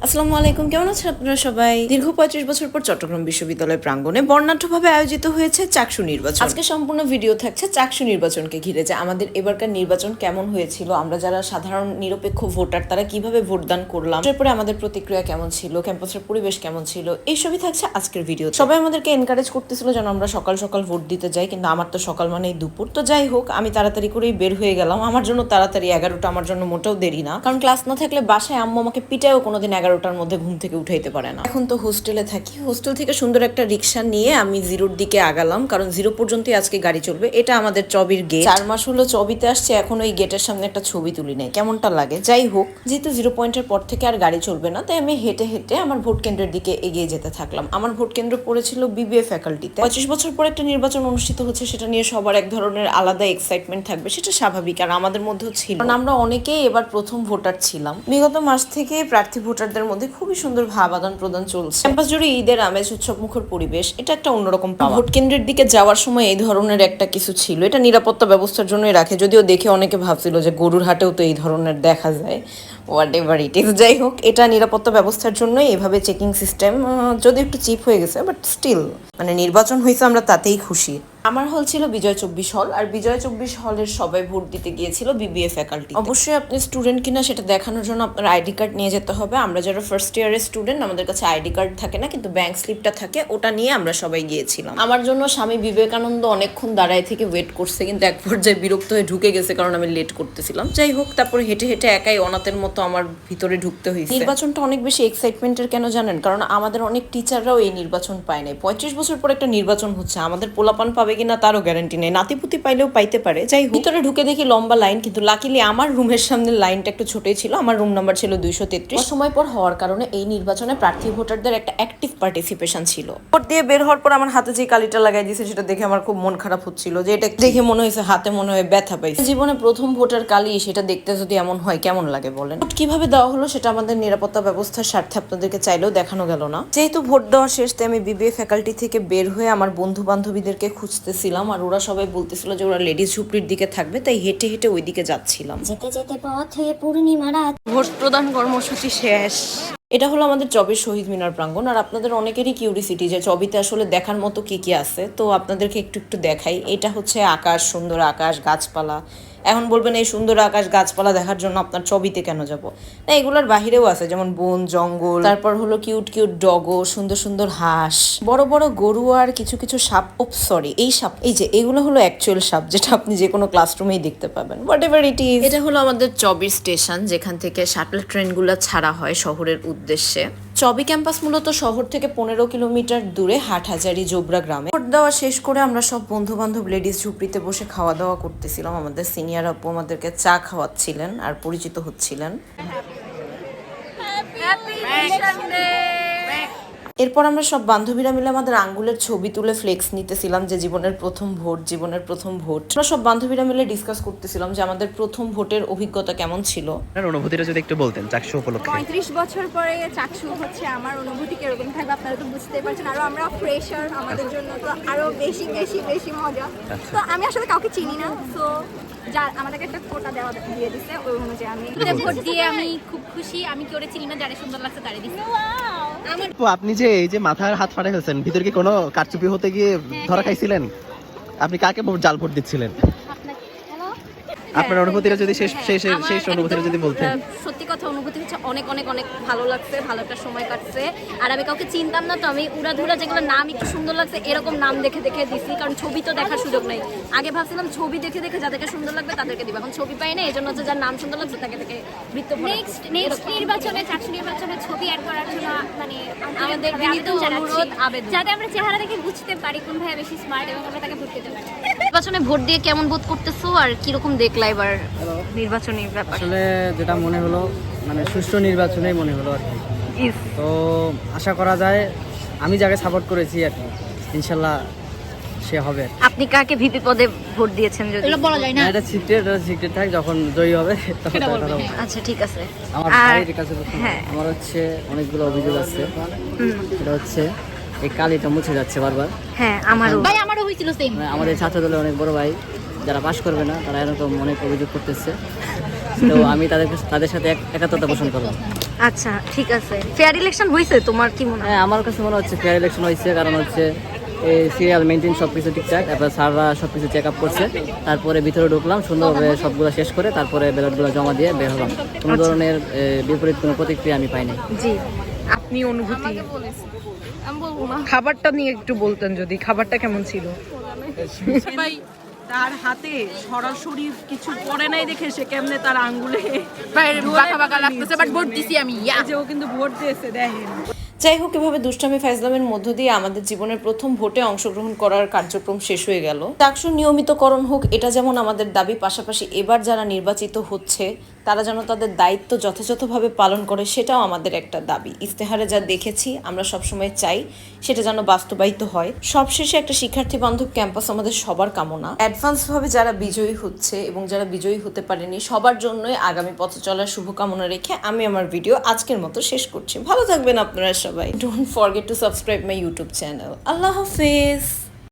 আসসালামু আলাইকুম, কেমন আছেন আপনারা সবাই? দীর্ঘ 35 বছর পর চট্টগ্রাম বিশ্ববিদ্যালয় প্রাঙ্গণে বর্ণাঢ্যভাবে আয়োজিত হয়েছে চাকসু নির্বাচন। আজকে সম্পূর্ণ ভিডিও থাকছে চাকসু নির্বাচনকে ঘিরে, যে আমাদের এবারকার নির্বাচন কেমন হয়েছিল, আমরা যারা সাধারণ নিরপেক্ষ ভোটার তারা কিভাবে ভোটদান করলাম, এরপরে আমাদের প্রতিক্রিয়া কেমন ছিল, ক্যাম্পাসের পরিবেশ কেমন ছিল, এইসবই থাকছে আজকের ভিডিও। সবাই আমাদেরকে এনকারেজ করতেছিল যেন আমরা সকাল সকাল ভোট দিতে যাই, কিন্তু আমার তো সকাল মানেই দুপুর। তো যাই হোক, আমি তাড়াতাড়ি করেই বের হয়ে গেলাম। আমার জন্য তাড়াতাড়ি 11টা আমার জন্য মোটেও দেরি না, কারণ ক্লাস না থাকলে বাসায় আম্মু আমাকে পিটায়ও কোনোদিন 11টার মধ্যে ঘুম থেকে উঠাইতে পারে না। এখন তো হোস্টেলে থাকি, হোস্টেল থেকে সুন্দর একটা রিক্সা নিয়ে আমি জিরোর দিকে আগালাম, কারণ জিরো পর্যন্তই আজকে গাড়ি চলবে। এটা আমাদের চবির গেট। 4 মাস হলো চবিতে আসছে, এখন ওই গেটের সামনে একটা ছবি তুলি নেই, কেমনটা লাগে। যাই হোক, যেহেতু জিরো পয়েন্টের পর থেকে আর গাড়ি চলবে না, তাই আমি হেঁটে হেঁটে আমার ভোট কেন্দ্রের দিকে এগিয়ে যেতে থাকলাম। আমার ভোট কেন্দ্র পড়েছিল বিবিএ ফ্যাকাল্টিতে। 25 বছর পর একটা নির্বাচন অনুষ্ঠিত হচ্ছে, সেটা নিয়ে সবার এক ধরনের আলাদা এক্সাইটমেন্ট থাকবে, সেটা স্বাভাবিক, আর আমাদের মধ্যেও ছিল, কারণ আমরা অনেকেই এবার প্রথম ভোটার ছিলাম। বিগত মাস থেকে প্রার্থী ভোটারদের মধ্যে খুবই সুন্দর ভাব আদান প্রদান চলছে। ক্যাম্পাস জুড়ে ঈদের আমেজ, উৎসব মুখর পরিবেশ, এটা একটা অন্যরকম পাওয়া। ভোট কেন্দ্রের দিকে যাওয়ার সময় এই ধরনের একটা কিছু ছিল, এটা নিরাপত্তা ব্যবস্থার জন্যই রাখে, যদিও দেখে অনেকে ভাবছিল যে গরুর হাটেও তো এই ধরনের দেখা যায়, হোয়াট এভার ইট ইজ। যাই হোক, এটা নিরাপত্তা ব্যবস্থার জন্যই এভাবে চেকিং সিস্টেম, যদি একটু চিপ হয়ে গেছে, বাট স্টিল মানে নির্বাচন হয়েছে, আমরা তাতেই খুশি। আমার হল ছিল বিজয় 24 হল, আর বিজয় 24 হলের সবাই ভোট দিতে গিয়েছিল বিবিএ ফ্যাকাল্টি। অবশ্যই আপনি স্টুডেন্ট কিনা সেটা দেখানোর জন্য আপনার আইডি কার্ড নিয়ে যেতে হবে। আমরা যারা ফার্স্ট ইয়ারের স্টুডেন্ট, আমাদের কাছে আইডি কার্ড থাকে না, কিন্তু ব্যাংক স্লিপটা থাকে, ওটা নিয়ে আমরা সবাই গিয়েছিলাম। আমার জন্য স্বামী বিবেকানন্দ অনেকক্ষণ দাঁড়ায় থেকে ওয়েট করছে, কিন্তু এক পর্যায়ে বিরক্ত হয়ে ঢুকে গেছে, কারণ আমি লেট করতেছিলাম। যাই হোক, তারপরে হেঁটে হেঁটে একাই অনাথের মতো আমার ভিতরে ঢুকতে হয়েছে। নির্বাচনটা অনেক বেশি এক্সাইটমেন্টের কেন জানেন? কারণ আমাদের অনেক টিচাররাও এই নির্বাচন পায় নাই। 35 বছর পর একটা নির্বাচন হচ্ছে, আমাদের পোলাপান পাবে কিনা তারও গ্যারান্টি নেই, নাতিপুতি পাইলেও পাইতে পারে। যাই হোক, ভিতরে ঢুকে দেখি লম্বা লাইন, কিন্তু লাকিলি আমার রুমের সামনে লাইনটা একটু ছোটই ছিল, আমার রুম নাম্বার ছিল 233। সময় পর হওয়ার কারণে এই নির্বাচনে প্রার্থী ভোটারদের একটা অ্যাক্টিভ পার্টিসিপেশন ছিল। ভোট দিয়ে বের হওয়ার পর আমার হাতে যে কালিটা লাগাই দিয়েছে, সেটা দেখে আমার খুব মন খারাপ হচ্ছিল, যে এটা দেখে মনে হয়েছে হাতে মনে হয় ব্যথা পাইছে। জীবনে প্রথম ভোটার কালি, সেটা দেখতে যদি এমন হয় কেমন লাগে বলেন? ভোট কিভাবে দেওয়া হলো সেটা আমাদের নিরাপত্তা ব্যবস্থার স্বার্থে আপনাদেরকে চাইলেও দেখানো গেল না। যেহেতু ভোট দেওয়া শেষ, তাই আমি বিবিএ ফ্যাকাল্টি থেকে বের হয়ে আমার বন্ধু বান্ধবীদেরকে খুঁজতেছিলাম, আর ওরা সবাই বলতেছিল যে ওরা লেডিস ঝুপড়ির দিকে থাকবে, তাই হেঁটে হেঁটে ওই দিকে যাচ্ছিলাম। যেতে যেতে পথে পূর্ণিমা রাত। ভোট প্রদান কর্মসূচি শেষ। এটা হলো আমাদের চবির শহীদ মিনার প্রাঙ্গণ। আর আপনাদের অনেকেরই কিউরিসিটি যে চবিতে আসলে দেখার মতো কি কি আছে, তো আপনাদেরকে একটু একটু দেখাই। এটা হচ্ছে আকাশ, সুন্দর আকাশ, গাছপালা। এখন বলবেন এই সুন্দর আকাশ গাছপালা দেখার জন্য আপনার চবিতে কেন যাব? না, এগুলোর বাহিরেও আছে, যেমন বন জঙ্গল, তারপর হলো কিউট কিউট ডগো, সুন্দর সুন্দর হাঁস, বড় বড় গরু, আর কিছু কিছু সাপ। সরি, এই সাপ, এই যে এগুলো হলো অ্যাকচুয়াল সাপ, যেটা আপনি যে কোনো ক্লাসরুমেই দেখতে পাবেন। What ever it is. এটা হলো আমাদের চবির স্টেশন, যেখান থেকে শাটল ট্রেনগুলো ছাড়া হয় শহরের উদ্দেশ্যে। চবি ক্যাম্পাস মূলত শহর থেকে 15 কিলোমিটার দূরে হাটহাজারী জোবরা গ্রামে। ভোট দেওয়া শেষ করে আমরা সব বন্ধু বান্ধব লেডিস ঝুপড়িতে বসে খাওয়া দাওয়া করতেছিলাম। আমাদের সিনিয়র আপু আমাদেরকে চা খাওয়াচ্ছিলেন আর পরিচিত হচ্ছিলেন। এরপর আমরা সব বান্ধবীরা মিলে আমাদের আঙ্গুলের ছবি তুলে ফ্লেক্স নিতেছিলাম, যে জীবনের প্রথম ভোট, জীবনের প্রথম ভোট। আমরা সব বান্ধবীরা মিলে ডিসকাস করতেছিলাম যে আমাদের প্রথম ভোটের অভিজ্ঞতা কেমন ছিল। আপনার অনুভূতিটা যদি একটু বলতেন চাকসু উপলক্ষে। 35 বছর পরে চাকসু হচ্ছে, আমার অনুভূতি কিরকম থাকবে আপনারা তো বুঝতেই পারছেন। আরো আমরা ফ্রেশার, আমাদের জন্য তো আরো বেশি বেশি বেশি মজা। তো আমি আসলে কাউকে চিনি না, তো যা আমাদেরকে একটা কোটা দিয়ে দিচ্ছে, ওই অনুযায়ী আমি ভোট দিয়ে আমি খুব খুশি। আমি কি ওরে চিনি না, যারা সুন্দর লাগছে তারে দিচ্ছি। আপনি যে এই যে মাথার হাত ফাটাই ফেলছেন, ভিতরে কি কোনো কারচুপি হতে গিয়ে ধরা খাইছিলেন? আপনি কাকে জাল ভোট দিচ্ছিলেন? আপনার অনুভূতিটা যদি শেষ অনুভূতিটা যদি বলতেন। সত্যি কথা, অনুভূতি হচ্ছে অনেক অনেক অনেক ভালো লাগছে, ভালো একটা সময় কাটছে। আর আমি কাউকে চিনতাম না, তো আমি উড়াধুরা যেগুলো নাম একটু সুন্দর লাগছে এরকম নাম দেখে দেখে দিছি, কারণ ছবি তো দেখার সুযোগ নেই। আগে ভাবছিলাম ছবি দেখে দেখে যাদেরকে সুন্দর লাগবে তাদেরকে দিব, এখন ছবি পাই না, এই জন্য হচ্ছে যার নাম সুন্দর লাগছে তাকে দেখে বৃত্ত। নেক্সট নির্বাচনে চাকসু নির্বাচনে ছবি অ্যাড করার জন্য মানে আমাদের বিনীত অনুরোধ, আবেদন, যাতে আমরা চেহারা দেখে বুঝতে পারি কোন ভাই বেশি স্মার্ট এবং আমরা তাকে ভোট দিতে পারি। নির্বাচনে ভোট দিয়ে কেমন বোধ করতেছো আর কিরকম দেখলা এবার নির্বাচনী ব্যাপার? আসলে যেটা মনে হলো, মানে সুষ্ঠু নির্বাচনেই মনে হলো আর কি। তো আশা করা যায় আমি যাকে সাপোর্ট করেছি আর কি, ইনশাল্লাহ সে হবে। আপনি কাকে ভিপি পদে ভোট দিয়েছেন যদি বলা যায় না? এটা সিক্রেট থাকে, যখন জয়ী হবে তখন কথা বলবো। আচ্ছা ঠিক আছে। আমার ভাইয়ের কাছে আমার হচ্ছে অনেকগুলো অভিযোগ আছে। সেটা হচ্ছে এই কালিটা মুছে যাচ্ছে বারবার। হ্যাঁ, আমারও হয়েছিল সেম। আমাদের ছাত্র দলের অনেক বড় ভাই যারা পাশ করবে না, তারা এরকম অনেক অভিযোগ করতেছে। তো আমি তাদের সাথে একাত্মতা পোষণ করলাম। আচ্ছা ঠিক আছে, ফেয়ার ইলেকশন হয়েছে, তোমার কি মনে হয়? হ্যাঁ, আমার কাছে মনে হচ্ছে ফেয়ার ইলেকশন হয়েছে, কারণ হচ্ছে এই সিরিয়াল মেনটেন সব কিছু ঠিকঠাক, এবার স্যাররা সব কিছু চেক আপ করছে, তারপরে ভিতরে ঢুকলাম সুন্দরভাবে সবগুলো শেষ করে তারপরে ব্যালটগুলো জমা দিয়ে বের হলাম। কোনো ধরনের বিপরীত কোনো প্রতিক্রিয়া আমি পাইনি। জি, আপনি অনুভূতি খাবারটা নিয়ে একটু বলতেন যদি, খাবারটা কেমন ছিল? সবাই তার হাতে সরাসরি কিছু পড়ে নাই দেখে সে কেমনে তার আঙ্গুলে বাঁকা বাঁকা লাগতেছে, বাট ভোট দিছি আমি, যে ও কিন্তু ভোট দিয়েছে দেখেন। যাই হোক, এভাবে দুষ্টামি ফাইজলামের মধ্য দিয়ে আমাদের জীবনের প্রথম ভোটে অংশগ্রহণ করার কার্যক্রম শেষ হয়ে গেল। চাকসুর নিয়মিতকরণ হোক, এটা যেমন আমাদের দাবি, পাশাপাশি এবার যারা নির্বাচিত হচ্ছে তারা যেন তাদের দায়িত্ব যথাযথভাবে পালন করে, সেটাও আমাদের একটা দাবি। ইস্তেহারে যা দেখেছি আমরা সবসময় চাই সেটা যেন বাস্তবায়িত হয়। সবশেষে একটা শিক্ষার্থী বান্ধব ক্যাম্পাস আমাদের সবার কামনা। অ্যাডভান্সভাবে যারা বিজয়ী হচ্ছে এবং যারা বিজয়ী হতে পারেনি সবার জন্যই আগামী পথ চলার শুভকামনা রেখে আমি আমার ভিডিও আজকের মতো শেষ করছি। ভালো থাকবেন আপনারা সবাই। Don't forget to subscribe my YouTube channel. আল্লাহ হাফেজ।